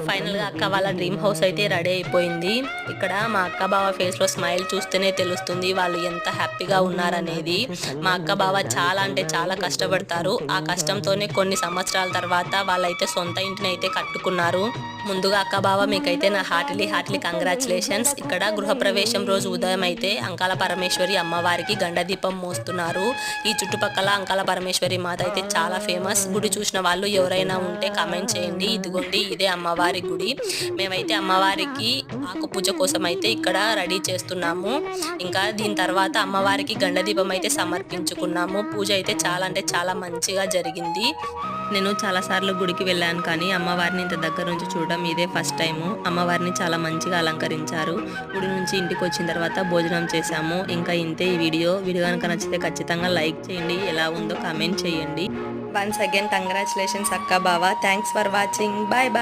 ఫైనల్గా అక్క వాళ్ళ డ్రీమ్ హౌస్ అయితే రెడీ అయిపోయింది. ఇక్కడ మా అక్క బావ ఫేస్లో స్మైల్ చూస్తేనే తెలుస్తుంది వాళ్ళు ఎంత హ్యాపీగా ఉన్నారనేది. మా అక్క బావ చాలా అంటే చాలా కష్టపడతారు. ఆ కష్టంతోనే కొన్ని సంవత్సరాల తర్వాత వాళ్ళైతే సొంత ఇంటిని అయితే కట్టుకున్నారు. ముందుగా అక్క బావ మీకైతే నా హార్ట్లీ కంగ్రాచులేషన్స్. ఇక్కడ గృహప్రవేశం రోజు ఉదయం అయితే అంకాల పరమేశ్వరి అమ్మవారికి గండదీపం మోస్తున్నారు. ఈ చుట్టుపక్కల అంకాల పరమేశ్వరి మాత అయితే చాలా ఫేమస్. గుడి చూసిన వాళ్ళు ఎవరైనా ఉంటే కామెంట్ చేయండి. ఇదిగోండి ఇదే అమ్మవారి గుడి. మేమైతే అమ్మవారికి ఆకు పూజ కోసం అయితే ఇక్కడ రెడీ చేస్తున్నాము. ఇంకా దీని తర్వాత అమ్మవారికి గండదీపం అయితే సమర్పించుకున్నాము. పూజ అయితే చాలా అంటే చాలా మంచిగా జరిగింది. నేను చాలాసార్లు గుడికి వెళ్ళాను, కానీ అమ్మవారిని ఇంత దగ్గర నుంచి చూడడం ఇదే ఫస్ట్ టైము. అమ్మవారిని చాలా మంచిగా అలంకరించారు. గుడి నుంచి ఇంటికి వచ్చిన తర్వాత భోజనం చేశాము. ఇంకా ఇంతే ఈ వీడియో కనుక నచ్చితే ఖచ్చితంగా లైక్ చేయండి. ఎలా ఉందో కామెంట్ చేయండి. వన్స్ అగైన్ కంగ్రాచులేషన్స్ అక్క బావ. Thanks for watching. Bye bye.